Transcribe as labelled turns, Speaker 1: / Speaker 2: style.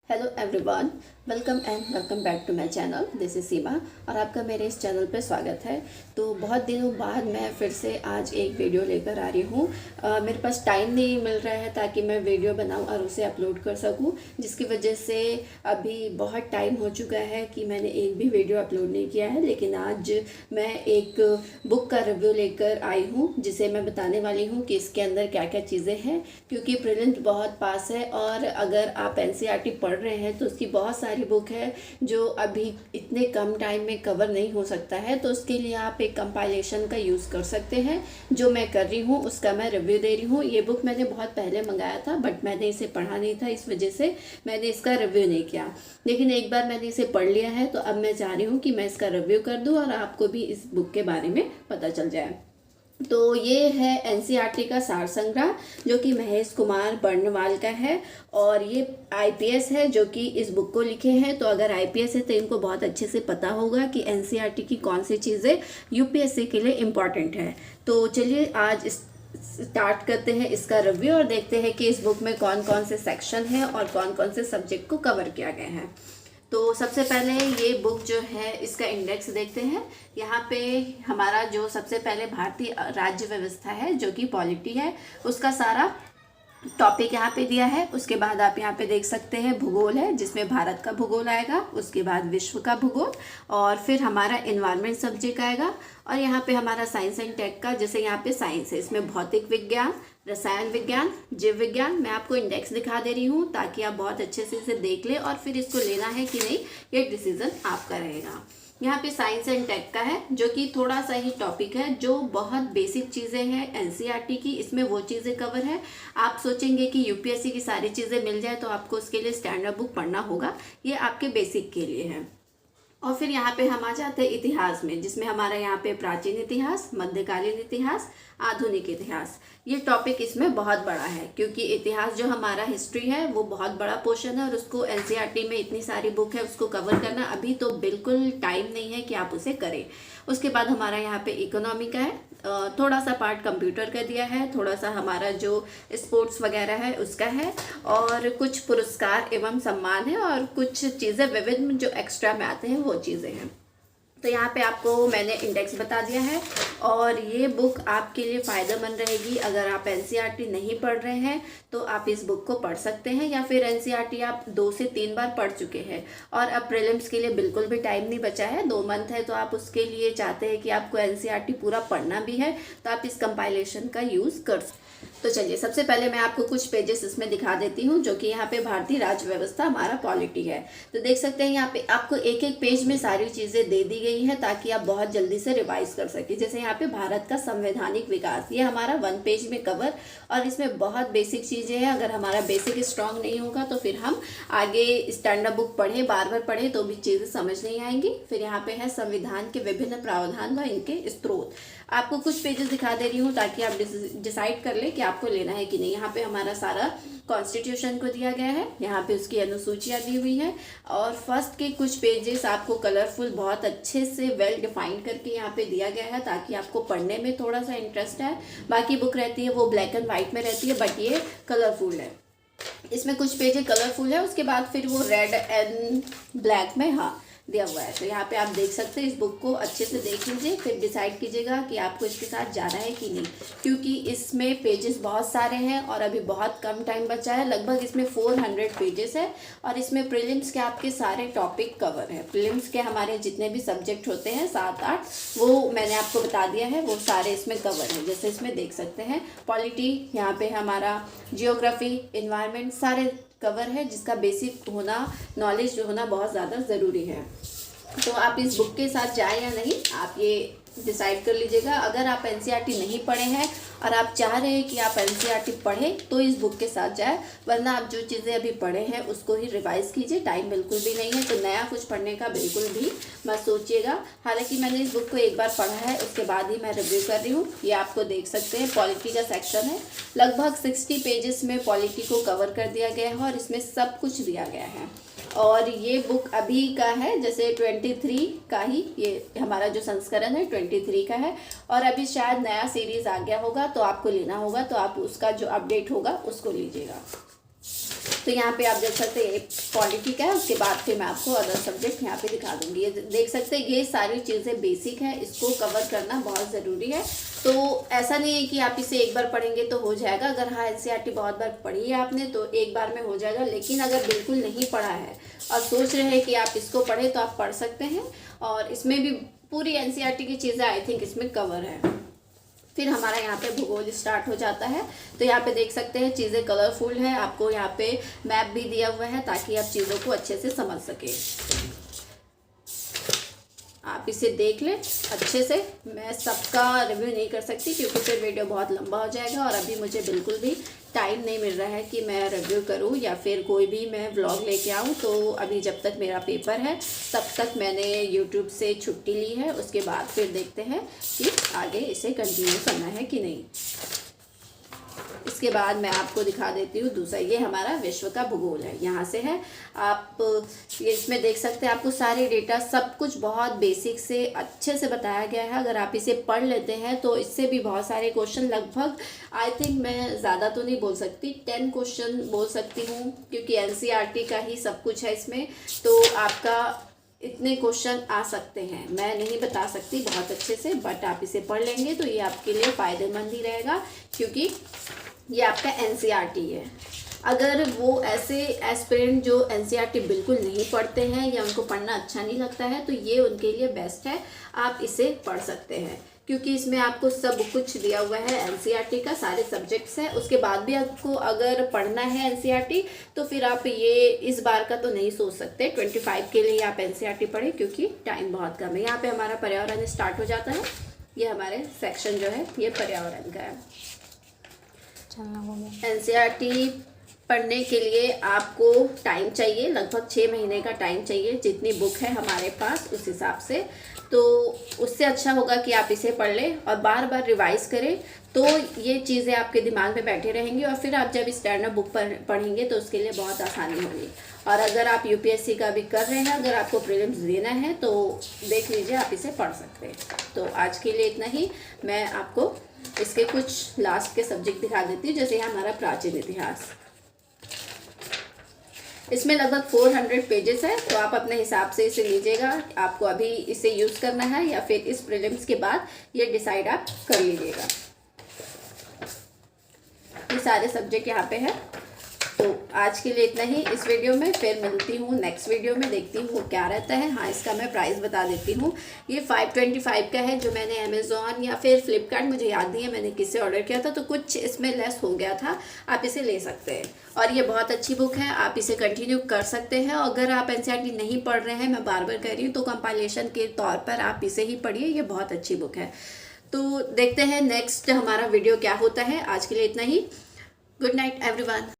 Speaker 1: Hello everyone, welcome back to my channel. This is Seema और आपका मेरे इस चैनल पे स्वागत है। तो बहुत दिनों बाद मैं फिर से आज एक वीडियो लेकर आ रही हूँ। मेरे पास टाइम नहीं मिल रहा है ताकि मैं वीडियो बनाऊँ और उसे अपलोड कर सकूँ, जिसकी वजह से अभी बहुत टाइम हो चुका है कि मैंने एक भी वीडियो अपलोड नहीं किया है। लेकिन आज मैं एक बुक का रिव्यू लेकर आई हूँ, जिसे मैं बताने वाली हूँ कि इसके अंदर क्या क्या चीज़ें हैं, क्योंकि प्रीलिम्स बहुत पास है और अगर आप एनसीईआरटी पढ़ रहे हैं तो उसकी बहुत सारी बुक है जो अभी इतने कम टाइम में कवर नहीं हो सकता है। तो उसके लिए आप एक कंपाइलेशन का यूज़ कर सकते हैं, जो मैं कर रही हूँ, उसका मैं रिव्यू दे रही हूँ। ये बुक मैंने बहुत पहले मंगाया था, बट मैंने इसे पढ़ा नहीं था, इस वजह से मैंने इसका रिव्यू नहीं किया। लेकिन एक बार मैंने इसे पढ़ लिया है तो अब मैं चाह रही हूँ कि मैं इसका रिव्यू कर दूँ और आपको भी इस बुक के बारे में पता चल जाए। तो ये है एनसीईआरटी का सार संग्रह, जो कि महेश कुमार बर्णवाल का है और ये आईपीएस है जो कि इस बुक को लिखे हैं। तो अगर आईपीएस है तो इनको बहुत अच्छे से पता होगा कि एनसीईआरटी की कौन सी चीज़ें यूपीएससी के लिए इम्पॉर्टेंट है। तो चलिए आज स्टार्ट करते हैं इसका रिव्यू और देखते हैं कि इस बुक में कौन कौन से सेक्शन हैं और कौन कौन से सब्जेक्ट को कवर किया गया है। तो सबसे पहले ये बुक जो है, इसका इंडेक्स देखते हैं। यहाँ पे हमारा जो सबसे पहले भारतीय राज्य व्यवस्था है जो कि पॉलिटी है, उसका सारा टॉपिक यहाँ पे दिया है। उसके बाद आप यहाँ पे देख सकते हैं भूगोल है, जिसमें भारत का भूगोल आएगा, उसके बाद विश्व का भूगोल और फिर हमारा एनवायरनमेंट सब्जेक्ट आएगा। और यहाँ पे हमारा साइंस एंड टेक का, जैसे यहाँ पे साइंस है, इसमें भौतिक विज्ञान, रसायन विज्ञान, जीव विज्ञान। मैं आपको इंडेक्स दिखा दे रही हूँ ताकि आप बहुत अच्छे से इसे देख लें और फिर इसको लेना है कि नहीं, ये डिसीजन आपका रहेगा। यहाँ पे साइंस एंड टेक का है, जो कि थोड़ा सा ही टॉपिक है, जो बहुत बेसिक चीज़ें हैं एनसीईआरटी की, इसमें वो चीज़ें कवर है। आप सोचेंगे कि यूपीएससी की सारी चीज़ें मिल जाए तो आपको उसके लिए स्टैंडर्ड बुक पढ़ना होगा, ये आपके बेसिक के लिए है। और फिर यहाँ पे हम आ जाते हैं इतिहास में, जिसमें हमारा यहाँ पे प्राचीन इतिहास, मध्यकालीन इतिहास, आधुनिक इतिहास। ये टॉपिक इसमें बहुत बड़ा है, क्योंकि इतिहास जो हमारा हिस्ट्री है वो बहुत बड़ा पोर्शन है और उसको एनसीईआरटी में इतनी सारी बुक है, उसको कवर करना अभी तो बिल्कुल टाइम नहीं है कि आप उसे करें। उसके बाद हमारा यहाँ पे इकोनॉमी का है, थोड़ा सा पार्ट कंप्यूटर का दिया है, थोड़ा सा हमारा जो स्पोर्ट्स वगैरह है उसका है, और कुछ पुरस्कार एवं सम्मान है और कुछ चीज़ें विविध जो एक्स्ट्रा में आते हैं वो चीज़ें हैं। तो यहाँ पे आपको मैंने इंडेक्स बता दिया है और ये बुक आपके लिए फ़ायदेमंद रहेगी। अगर आप एनसीईआरटी नहीं पढ़ रहे हैं तो आप इस बुक को पढ़ सकते हैं, या फिर एनसीईआरटी आप 2 से 3 बार पढ़ चुके हैं और अब प्रीलिम्स के लिए बिल्कुल भी टाइम नहीं बचा है, 2 मंथ है, तो आप उसके लिए चाहते हैं कि आपको एनसीईआरटी पूरा पढ़ना भी है, तो आप इस कंपाइलेशन का यूज़ कर सकते हैं। तो चलिए सबसे पहले मैं आपको कुछ पेजेस इसमें दिखा देती हूँ, जो कि यहाँ पे भारतीय राज्य व्यवस्था हमारा पॉलिटी है। तो देख सकते हैं यहाँ पे आपको एक एक पेज में सारी चीज़ें दे दी गई हैं ताकि आप बहुत जल्दी से रिवाइज कर सकें। जैसे यहाँ पे भारत का संवैधानिक विकास, ये हमारा 1 पेज में कवर, और इसमें बहुत बेसिक चीज़ें हैं। अगर हमारा बेसिक स्ट्रांग नहीं होगा तो फिर हम आगे स्टैंडर्ड बुक पढ़ें, बार बार पढ़ें तो भी चीज़ें समझ नहीं आएंगी। फिर यहाँ पे है संविधान के विभिन्न प्रावधान व इनके स्रोत। आपको कुछ पेजेस दिखा दे रही हूँ ताकि आप डिसाइड कर लें कि आपको लेना है कि नहीं। यहाँ पे हमारा सारा कॉन्स्टिट्यूशन को दिया गया है, यहाँ पे उसकी अनुसूचियाँ दी हुई हैं, और फर्स्ट के कुछ पेजेस आपको कलरफुल बहुत अच्छे से वेल डिफाइंड करके यहाँ पे दिया गया है ताकि आपको पढ़ने में थोड़ा सा इंटरेस्ट है। बाकी बुक रहती है वो ब्लैक एंड वाइट में रहती है, बट ये कलरफुल है। इसमें कुछ पेजेस कलरफुल है, उसके बाद फिर वो रेड एंड ब्लैक में हाँ दिया हुआ है। तो यहाँ पे आप देख सकते हैं, इस बुक को अच्छे से देख लीजिए, फिर डिसाइड कीजिएगा कि आपको इसके साथ जाना है कि नहीं, क्योंकि इसमें पेजेस बहुत सारे हैं और अभी बहुत कम टाइम बचा है। लगभग इसमें 400 पेजेस है और इसमें प्रीलिम्स के आपके सारे टॉपिक कवर है। प्रीलिम्स के हमारे जितने भी सब्जेक्ट होते हैं 7-8, वो मैंने आपको बता दिया है, वो सारे इसमें कवर है। जैसे इसमें देख सकते हैं पॉलिटी, यहाँ पे हमारा जियोग्राफी, एनवायरनमेंट सारे कवर है, जिसका बेसिक होना, नॉलेज होना बहुत ज़्यादा ज़रूरी है। तो आप इस बुक के साथ जाएं या नहीं, आप ये डिसाइड कर लीजिएगा। अगर आप एनसीईआरटी नहीं पढ़े हैं और आप चाह रहे हैं कि आप एनसीईआरटी पढ़ें तो इस बुक के साथ जाए, वरना आप जो चीज़ें अभी पढ़े हैं उसको ही रिवाइज कीजिए। टाइम बिल्कुल भी नहीं है तो नया कुछ पढ़ने का बिल्कुल भी मत सोचिएगा। हालांकि मैंने इस बुक को एक बार पढ़ा है, उसके बाद ही मैं रिव्यू कर रही हूँ। ये आपको देख सकते हैं पॉलिटी का सेक्शन है, लगभग 60 पेजेस में पॉलिटी को कवर कर दिया गया है और इसमें सब कुछ दिया गया है। और ये बुक अभी का है, जैसे 23 का ही ये हमारा जो संस्करण है 23 का है, और अभी शायद नया सीरीज़ आ गया होगा तो आपको लेना होगा, तो आप उसका जो अपडेट होगा उसको लीजिएगा। तो यहाँ पे आप देख सकते हैं पॉलिटी का है, उसके बाद फिर मैं आपको अदर सब्जेक्ट यहाँ पे दिखा दूंगी। ये देख सकते हैं, ये सारी चीज़ें बेसिक है, इसको कवर करना बहुत ज़रूरी है। तो ऐसा नहीं है कि आप इसे एक बार पढ़ेंगे तो हो जाएगा। अगर हाँ एनसीईआरटी बहुत बार पढ़ी है आपने तो एक बार में हो जाएगा, लेकिन अगर बिल्कुल नहीं पढ़ा है और सोच रहे हैं कि आप इसको पढ़ें तो आप पढ़ सकते हैं। और इसमें भी पूरी एनसीईआरटी की चीज़ें आई थिंक इसमें कवर है। फिर हमारा यहाँ पे भूगोल स्टार्ट हो जाता है। तो यहाँ पे देख सकते हैं चीज़ें कलरफुल है, आपको यहाँ पे मैप भी दिया हुआ है ताकि आप चीज़ों को अच्छे से समझ सके। आप इसे देख लें अच्छे से। मैं सबका रिव्यू नहीं कर सकती क्योंकि फिर वीडियो बहुत लंबा हो जाएगा, और अभी मुझे बिल्कुल भी टाइम नहीं मिल रहा है कि मैं रिव्यू करूं या फिर कोई भी मैं व्लॉग लेके आऊं। तो अभी जब तक मेरा पेपर है तब तक मैंने यूट्यूब से छुट्टी ली है, उसके बाद फिर देखते हैं कि आगे इसे कंटिन्यू करना है कि नहीं। इसके बाद मैं आपको दिखा देती हूँ दूसरा, ये हमारा विश्व का भूगोल है। यहाँ से है, आप ये इसमें देख सकते हैं, आपको सारे डेटा सब कुछ बहुत बेसिक से अच्छे से बताया गया है। अगर आप इसे पढ़ लेते हैं तो इससे भी बहुत सारे क्वेश्चन, लगभग आई थिंक मैं ज़्यादा तो नहीं बोल सकती, 10 क्वेश्चन बोल सकती हूँ क्योंकि एनसीईआरटी का ही सब कुछ है इसमें। तो आपका इतने क्वेश्चन आ सकते हैं, मैं नहीं बता सकती बहुत अच्छे से, बट आप इसे पढ़ लेंगे तो ये आपके लिए फ़ायदेमंद ही रहेगा क्योंकि ये आपका एनसीईआरटी है। अगर वो ऐसे एस्पिरेंट जो एनसीईआरटी बिल्कुल नहीं पढ़ते हैं या उनको पढ़ना अच्छा नहीं लगता है तो ये उनके लिए बेस्ट है, आप इसे पढ़ सकते हैं क्योंकि इसमें आपको सब कुछ दिया हुआ है एनसीईआरटी का, सारे सब्जेक्ट्स हैं। उसके बाद भी आपको अगर पढ़ना है एनसीईआरटी तो फिर आप ये इस बार का तो नहीं सोच सकते, 25 के लिए आप एनसीईआरटी पढ़ें क्योंकि टाइम बहुत कम है। यहाँ पे हमारा पर्यावरण स्टार्ट हो जाता है, ये हमारे सेक्शन जो है ये पर्यावरण का है। एनसीईआरटी पढ़ने के लिए आपको टाइम चाहिए, लगभग 6 महीने का टाइम चाहिए, जितनी बुक है हमारे पास उस हिसाब से। तो उससे अच्छा होगा कि आप इसे पढ़ लें और बार बार रिवाइज करें, तो ये चीज़ें आपके दिमाग में बैठे रहेंगी और फिर आप जब स्टैंडर्ड बुक पढ़ेंगे तो उसके लिए बहुत आसानी होगी। और अगर आप यूपीएससी का भी कर रहे हैं, अगर आपको प्रीलिम्स देना है तो देख लीजिए, आप इसे पढ़ सकते हैं। तो आज के लिए इतना ही। मैं आपको इसके कुछ लास्ट के सब्जेक्ट दिखा देती हूँ, जैसे हमारा प्राचीन इतिहास। इसमें लगभग 400 पेजेस है, तो आप अपने हिसाब से इसे लीजिएगा, आपको अभी इसे यूज़ करना है या फिर इस प्रीलिम्स के बाद ये डिसाइड आप कर लीजिएगा। ये सारे सब्जेक्ट यहाँ पे है। तो आज के लिए इतना ही इस वीडियो में, फिर मिलती हूँ नेक्स्ट वीडियो में, देखती हूँ क्या रहता है। हाँ, इसका मैं प्राइस बता देती हूँ। ये 525 का है, जो मैंने अमेज़ॉन या फिर फ्लिपकार्ट, मुझे याद नहीं है मैंने किससे ऑर्डर किया था, तो कुछ इसमें लेस हो गया था। आप इसे ले सकते हैं और ये बहुत अच्छी बुक है, आप इसे कंटिन्यू कर सकते हैं। अगर आप एनसीईआरटी नहीं पढ़ रहे हैं, मैं बार बार कह रही हूँ, तो कंपाइलेशन के तौर पर आप इसे ही पढ़िए, ये बहुत अच्छी बुक है। तो देखते हैं नेक्स्ट हमारा वीडियो क्या होता है। आज के लिए इतना ही। Good night everyone.